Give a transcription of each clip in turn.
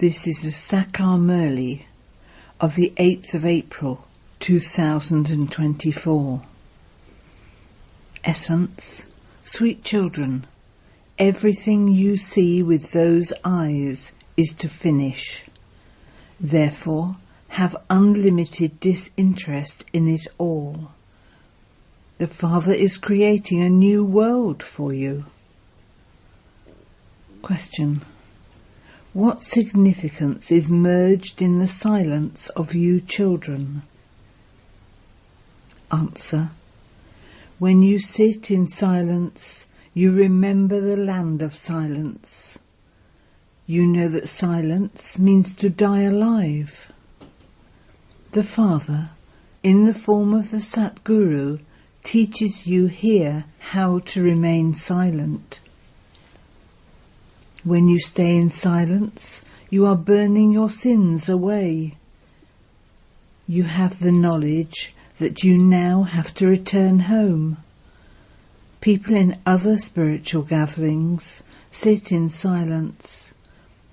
This is the Sakar Murli of the 8th of April 2024. Essence: sweet children, everything you see with those eyes is to finish. Therefore, have unlimited disinterest in it all. The Father is creating a new world for you. Question: what significance is merged in the silence of you children? Answer: when you sit in silence, you remember the land of silence. You know that silence means to die alive. The Father, in the form of the Satguru, teaches you here how to remain silent. When you stay in silence, you are burning your sins away. You have the knowledge that you now have to return home. People in other spiritual gatherings sit in silence,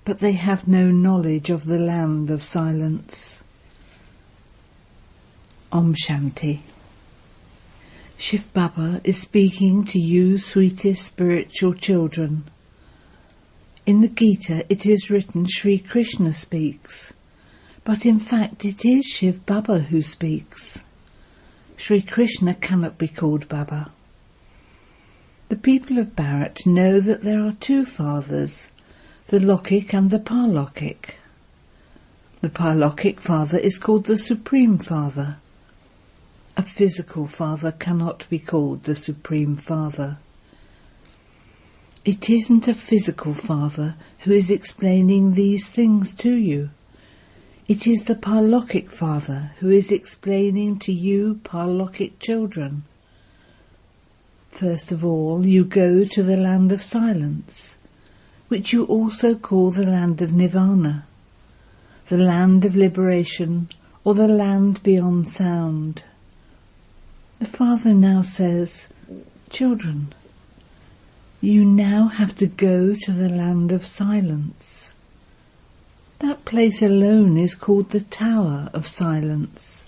but they have no knowledge of the land of silence. Om Shanti. Shivbaba is speaking to you, sweetest spiritual children. In the Gita it is written Sri Krishna speaks, but in fact it is Shivbaba who speaks. Sri Krishna cannot be called Baba. The people of Bharat know that there are two fathers, the Lokik and the Parlokik. The Parlokik father is called the Supreme Father. A physical father cannot be called the Supreme Father. It isn't a physical father who is explaining these things to you. It is the Parlokik Father who is explaining to you Parlokik children. First of all, you go to the land of silence, which you also call the land of Nirvana, the land of liberation, or the land beyond sound. The Father now says, children, you now have to go to the land of silence. That place alone is called the Tower of Silence.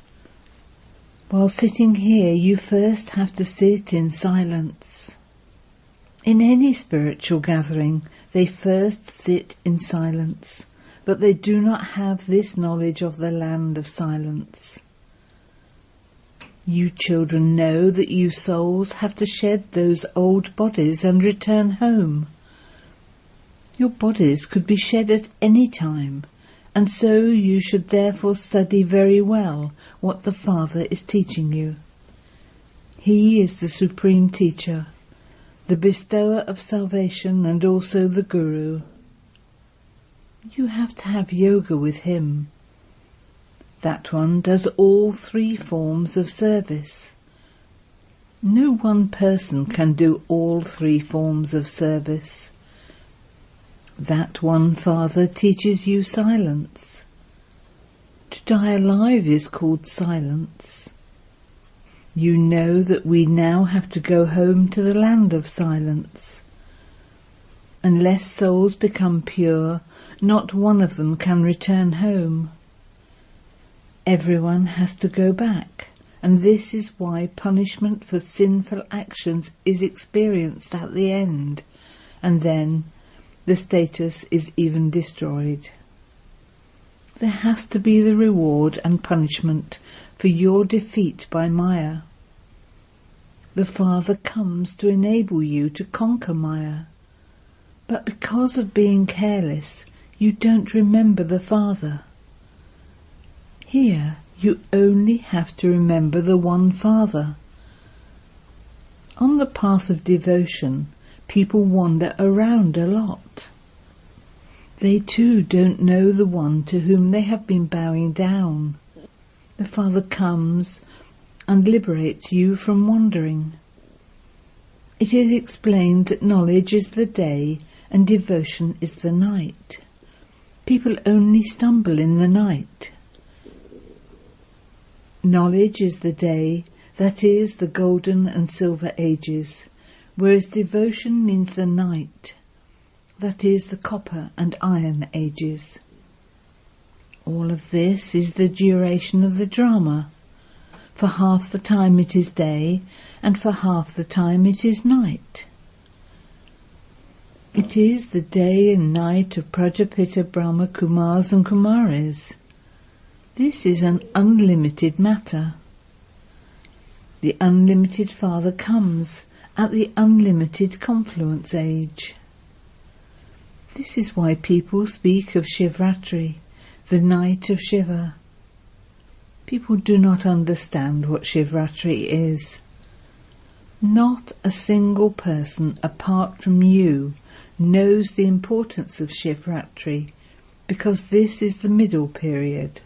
While sitting here, you first have to sit in silence. In any spiritual gathering, they first sit in silence, but they do not have this knowledge of the land of silence. You children know that you souls have to shed those old bodies and return home. Your bodies could be shed at any time, and so you should therefore study very well what the Father is teaching you. He is the Supreme Teacher, the bestower of salvation and also the Guru. You have to have yoga with him. That one does all three forms of service. No one person can do all three forms of service. That one Father teaches you silence. To die alive is called silence. You know that we now have to go home to the land of silence. Unless souls become pure, not one of them can return home. Everyone has to go back, and this is why punishment for sinful actions is experienced at the end, and then the status is even destroyed. There has to be the reward and punishment for your defeat by Maya. The Father comes to enable you to conquer Maya, but because of being careless, you don't remember the Father. Here, you only have to remember the one Father. On the path of devotion, people wander around a lot. They too don't know the one to whom they have been bowing down. The Father comes and liberates you from wandering. It is explained that knowledge is the day and devotion is the night. People only stumble in the night. Knowledge is the day, that is, the golden and silver ages, whereas devotion means the night, that is, the copper and iron ages. All of this is the duration of the drama. For half the time it is day, and for half the time it is night. It is the day and night of Prajapita, Brahma, Kumars and Kumaris. This is an unlimited matter. The unlimited Father comes at the unlimited confluence age. This is why people speak of Shivratri, the night of Shiva. People do not understand what Shivratri is. Not a single person apart from you knows the importance of Shivratri, because this is the middle period.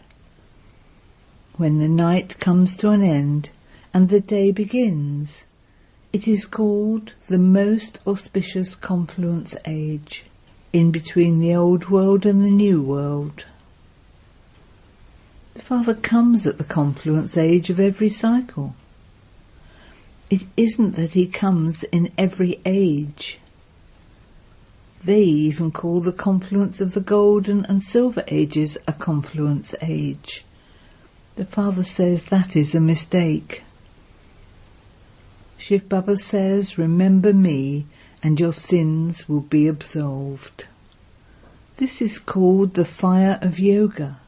When the night comes to an end and the day begins, it is called the most auspicious confluence age, in between the old world and the new world. The Father comes at the confluence age of every cycle. It isn't that he comes in every age. They even call the confluence of the golden and silver ages a confluence age. The Father says that is a mistake. Shivbaba says, remember me and your sins will be absolved. This is called the fire of yoga.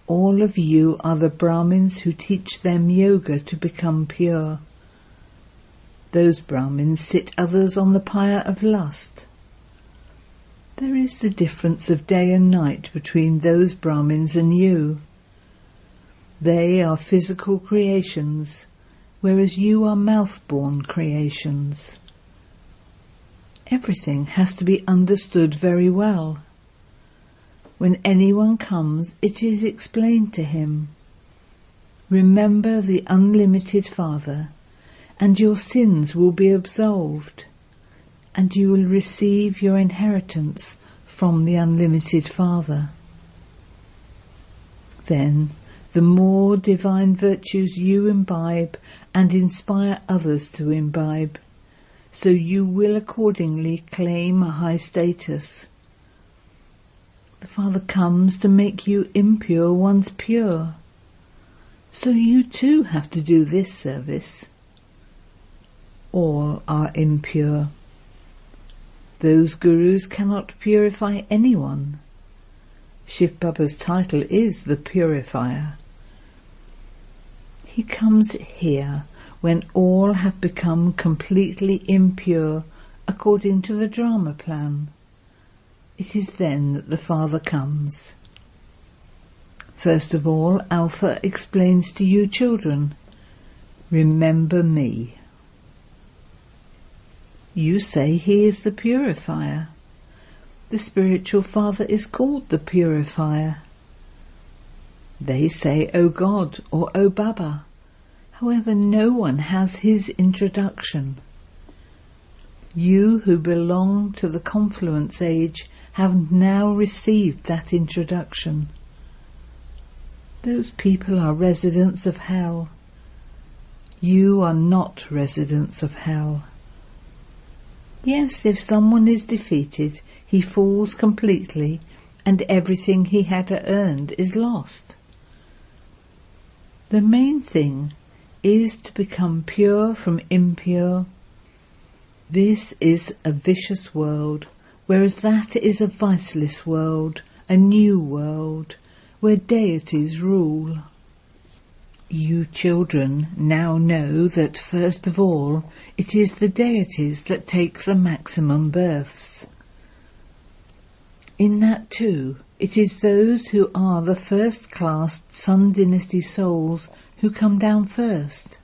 All of you are the Brahmins who teach them yoga to become pure. Those Brahmins sit others on the pyre of lust. There is the difference of day and night between those Brahmins and you. They are physical creations, whereas you are mouth-born creations. Everything has to be understood very well. When anyone comes, it is explained to him. Remember the unlimited Father, and your sins will be absolved, and you will receive your inheritance from the unlimited Father. Then, the more divine virtues you imbibe and inspire others to imbibe, so you will accordingly claim a high status. The Father comes to make you impure ones pure. So you too have to do this service. All are impure. Those gurus cannot purify anyone. Shivbaba's title is the Purifier. He comes here when all have become completely impure according to the drama plan. It is then that the Father comes. First of all, Alpha explains to you children, remember me. You say he is the purifier. The spiritual Father is called the purifier. They say, O God, or O Baba. However, no one has his introduction. You who belong to the confluence age have now received that introduction. Those people are residents of hell. You are not residents of hell. Yes, if someone is defeated, he falls completely, and everything he had earned is lost. The main thing is to become pure from impure. This is a vicious world, whereas that is a viceless world, a new world, where deities rule. You children now know that first of all it is the deities that take the maximum births. In that too, it is those who are the first-class Sun Dynasty souls who come down first.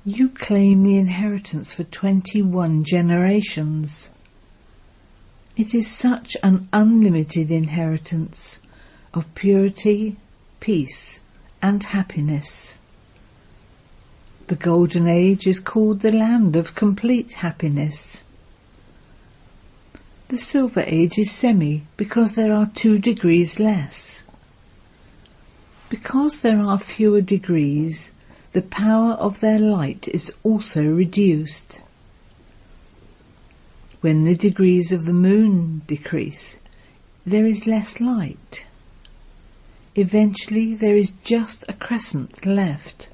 You claim the inheritance for 21 generations. It is such an unlimited inheritance of purity, peace, and happiness. The Golden Age is called the land of complete happiness. The Silver Age is semi because there are 2 degrees less. Because there are fewer degrees, the power of their light is also reduced. When the degrees of the moon decrease, there is less light. Eventually there is just a crescent left.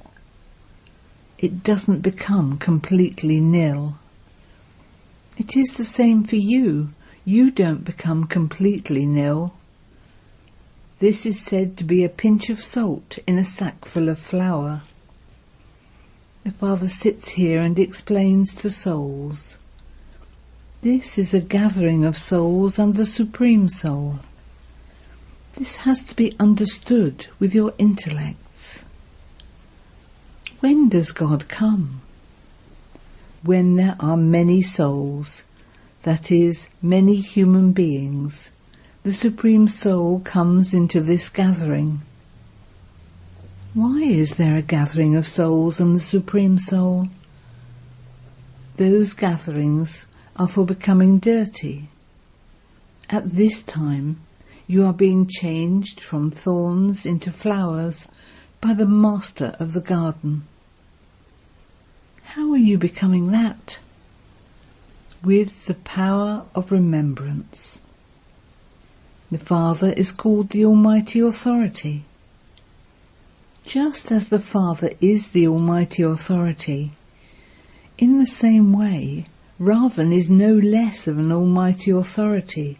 It doesn't become completely nil. It is the same for you. You don't become completely nil. This is said to be a pinch of salt in a sack full of flour. The Father sits here and explains to souls. This is a gathering of souls and the Supreme Soul. This has to be understood with your intellects. When does God come? When there are many souls, that is, many human beings, the Supreme Soul comes into this gathering. Why is there a gathering of souls and the Supreme Soul? Those gatherings are for becoming dirty. At this time, you are being changed from thorns into flowers by the Master of the garden. How are you becoming that? With the power of remembrance. The Father is called the Almighty Authority. Just as the Father is the Almighty Authority, in the same way, Ravan is no less of an Almighty Authority.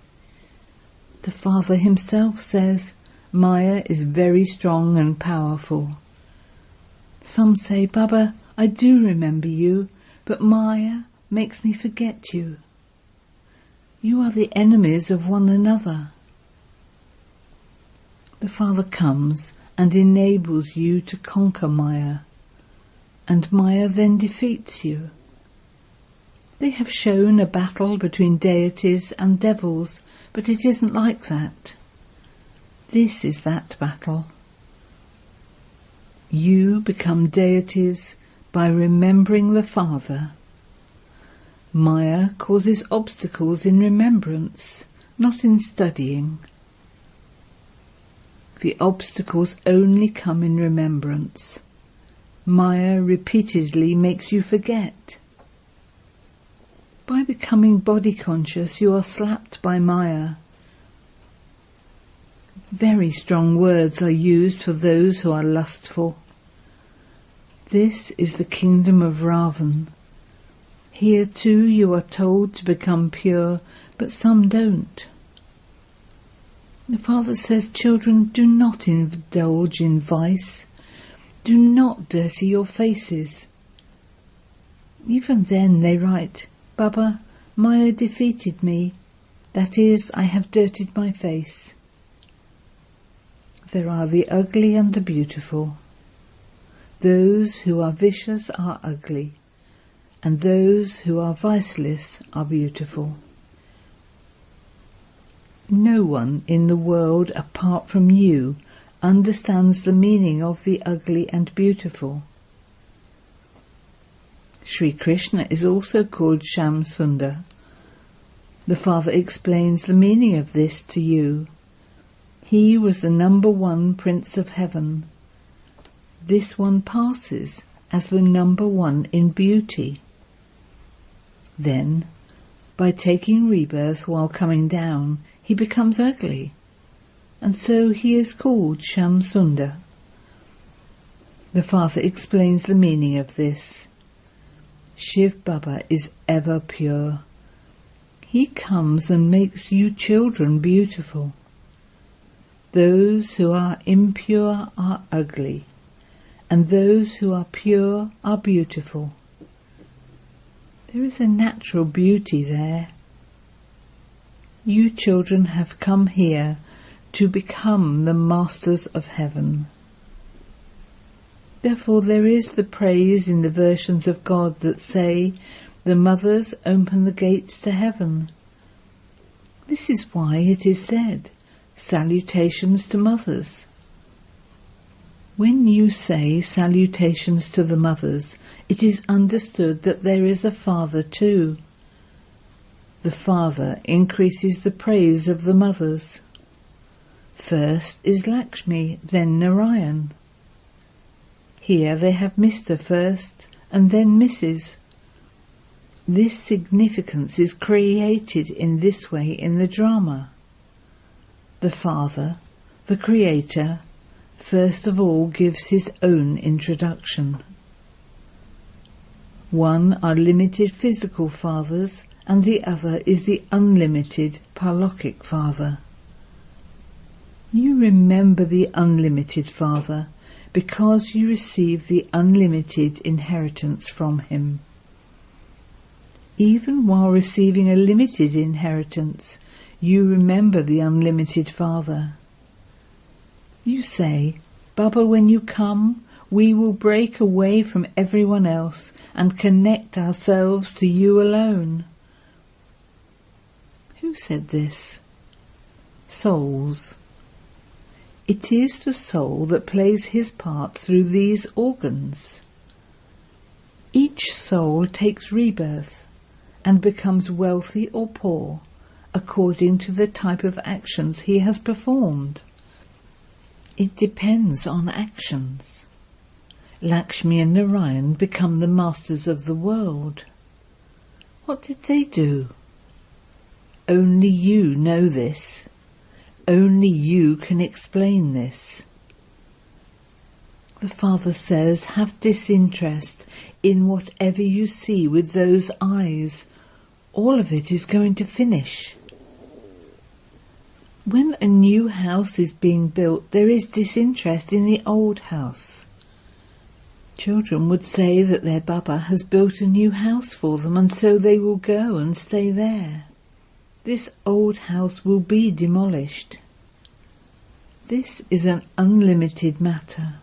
The Father himself says, Maya is very strong and powerful. Some say, Baba, I do remember you, but Maya makes me forget you. You are the enemies of one another. The Father comes and enables you to conquer Maya, and Maya then defeats you. They have shown a battle between deities and devils, but it isn't like that. This is that battle. You become deities by remembering the Father. Maya causes obstacles in remembrance, not in studying. The obstacles only come in remembrance. Maya repeatedly makes you forget. By becoming body conscious, you are slapped by Maya. Very strong words are used for those who are lustful. This is the kingdom of Ravan. Here too you are told to become pure, but some don't. The Father says, children, do not indulge in vice. Do not dirty your faces. Even then they write, Baba, Maya defeated me. That is, I have dirtied my face. There are the ugly and the beautiful. Those who are vicious are ugly, and those who are viceless are beautiful. No one in the world apart from you understands the meaning of the ugly and beautiful. Sri Krishna is also called Sham Sundar. The Father explains the meaning of this to you. He was the number one Prince of Heaven. This one passes as the number one in beauty. Then, by taking rebirth while coming down, he becomes ugly, and so he is called Sham Sundar. The Father explains the meaning of this. Shivbaba is ever pure. He comes and makes you children beautiful. Those who are impure are ugly, and those who are pure are beautiful. There is a natural beauty there. You children have come here to become the masters of heaven. Therefore there is the praise in the versions of God that say, the mothers open the gates to heaven. This is why it is said, salutations to mothers. When you say salutations to the mothers, it is understood that there is a Father too. The Father increases the praise of the mothers. First is Lakshmi, then Narayan. Here they have Mr. first, and then Mrs. This significance is created in this way in the drama. The Father, the Creator, first of all gives his own introduction. One are limited physical fathers, and the other is the unlimited parlokic Father. You remember the unlimited Father because you receive the unlimited inheritance from him. Even while receiving a limited inheritance, you remember the unlimited Father. You say, Baba, when you come, we will break away from everyone else and connect ourselves to you alone. Who said this? Souls. It is the soul that plays his part through these organs. Each soul takes rebirth and becomes wealthy or poor according to the type of actions he has performed. It depends on actions. Lakshmi and Narayan become the masters of the world. What did they do? Only you know this. Only you can explain this. The Father says, have disinterest in whatever you see with those eyes. All of it is going to finish. When a new house is being built, there is disinterest in the old house. Children would say that their Baba has built a new house for them, and so they will go and stay there. This old house will be demolished. This is an unlimited matter.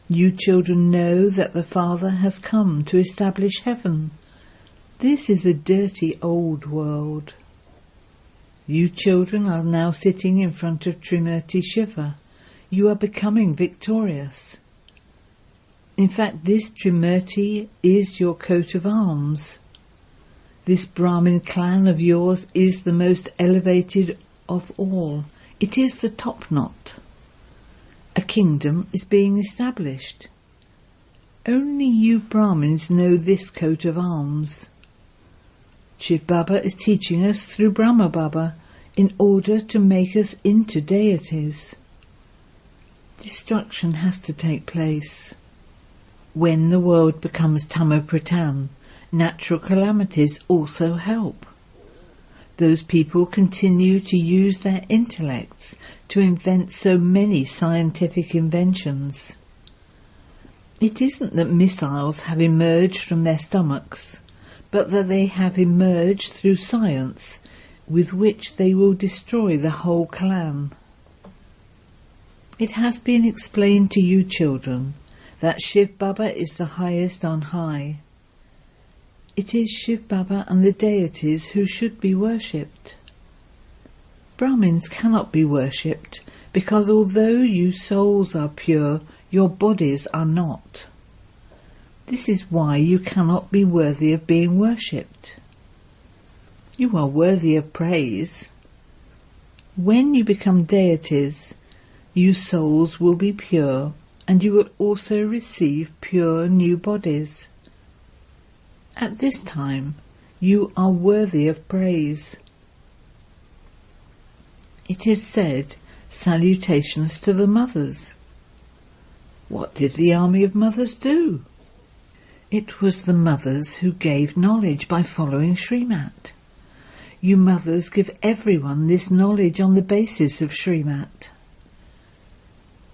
You children know that the Father has come to establish heaven. This is a dirty old world. You children are now sitting in front of Trimurti Shiva. You are becoming victorious. In fact, this Trimurti is your coat of arms. This Brahmin clan of yours is the most elevated of all. It is the top knot. A kingdom is being established. Only you Brahmins know this coat of arms. Shivbaba is teaching us through Brahma Baba in order to make us into deities. Destruction has to take place. When the world becomes tamo-pratan, natural calamities also help. Those people continue to use their intellects to invent so many scientific inventions. It isn't that missiles have emerged from their stomachs, but that they have emerged through science, with which they will destroy the whole clan. It has been explained to you children that Shivbaba is the highest on high. It is Shivbaba and the deities who should be worshipped. Brahmins cannot be worshipped because although you souls are pure, your bodies are not. This is why you cannot be worthy of being worshipped. You are worthy of praise. When you become deities, you souls will be pure, and you will also receive pure new bodies. At this time, you are worthy of praise. It is said, salutations to the mothers. What did the army of mothers do? It was the mothers who gave knowledge by following Srimat. You mothers give everyone this knowledge on the basis of Srimat.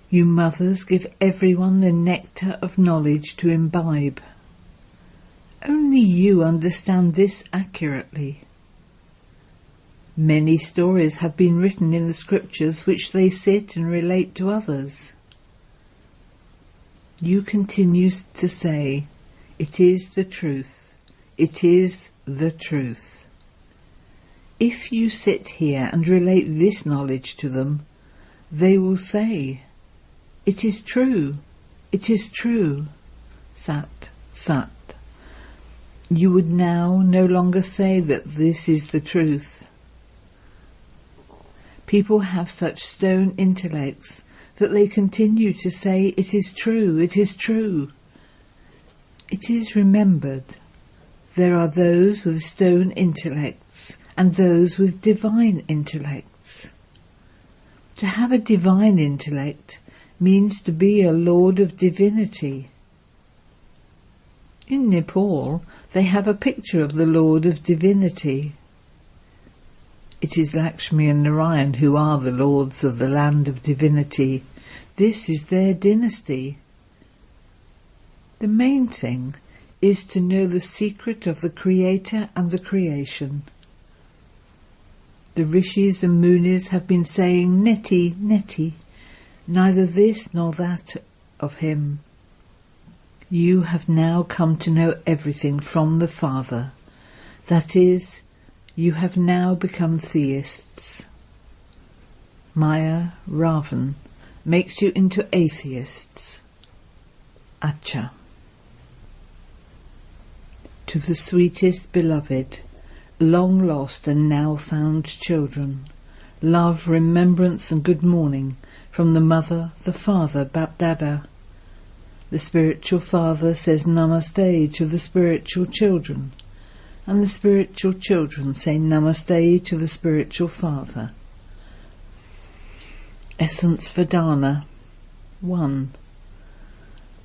You mothers give everyone the nectar of knowledge to imbibe. Only you understand this accurately. Many stories have been written in the scriptures which they sit and relate to others. You continue to say, it is the truth, it is the truth. If you sit here and relate this knowledge to them, they will say, it is true, it is true, Sat, Sat. You would now no longer say that this is the truth. People have such stone intellects that they continue to say, it is true, it is true. It is remembered, there are those with stone intellects and those with divine intellects. To have a divine intellect means to be a lord of divinity. In Nepal, they have a picture of the Lord of Divinity. It is Lakshmi and Narayan who are the lords of the land of divinity. This is their dynasty. The main thing is to know the secret of the Creator and the creation. The Rishis and Munis have been saying neti, neti, neither this nor that of him. You have now come to know everything from the Father. That is, you have now become theists. Maya, Ravan, makes you into atheists. Acha. To the sweetest beloved, long lost and now found children, love, remembrance and good morning from the Mother, the Father, BapDada. The spiritual father says namaste to the spiritual children, and the spiritual children say namaste to the spiritual father. Essence Vedana 1.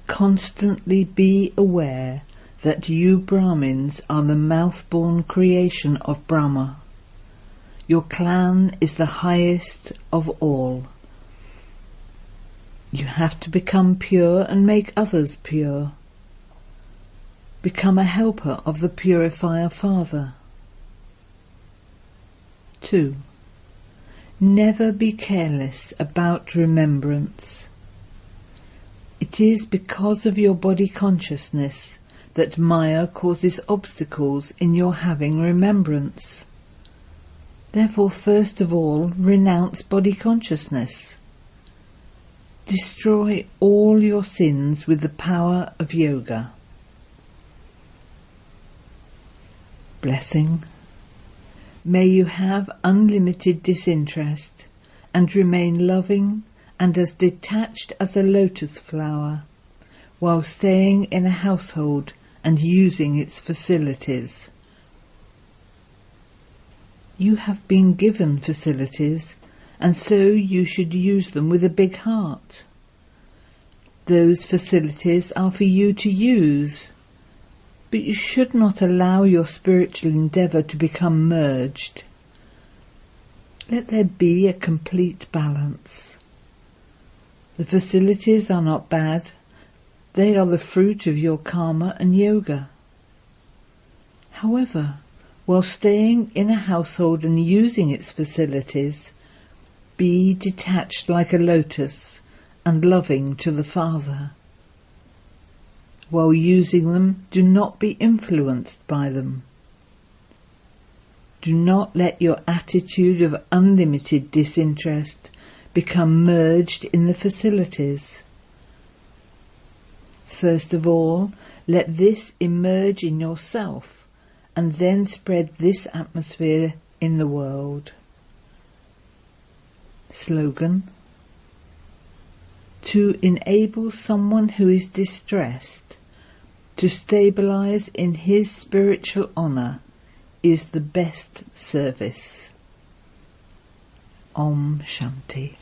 Constantly be aware that you Brahmins are the mouth-born creation of Brahma. Your clan is the highest of all. You have to become pure and make others pure. Become a helper of the Purifier Father. 2. Never be careless about remembrance. It is because of your body consciousness that Maya causes obstacles in your having remembrance. Therefore, first of all, renounce body consciousness. Destroy all your sins with the power of yoga. Blessing. May you have unlimited disinterest and remain loving and as detached as a lotus flower while staying in a household and using its facilities. You have been given facilities, and so you should use them with a big heart. Those facilities are for you to use, but you should not allow your spiritual endeavour to become merged. Let there be a complete balance. The facilities are not bad. They are the fruit of your karma and yoga. However, while staying in a household and using its facilities, be detached like a lotus and loving to the Father. While using them, do not be influenced by them. Do not let your attitude of unlimited disinterest become merged in the facilities. First of all, let this emerge in yourself and then spread this atmosphere in the world. Slogan. To enable someone who is distressed to stabilize in his spiritual honour is the best service. Om Shanti.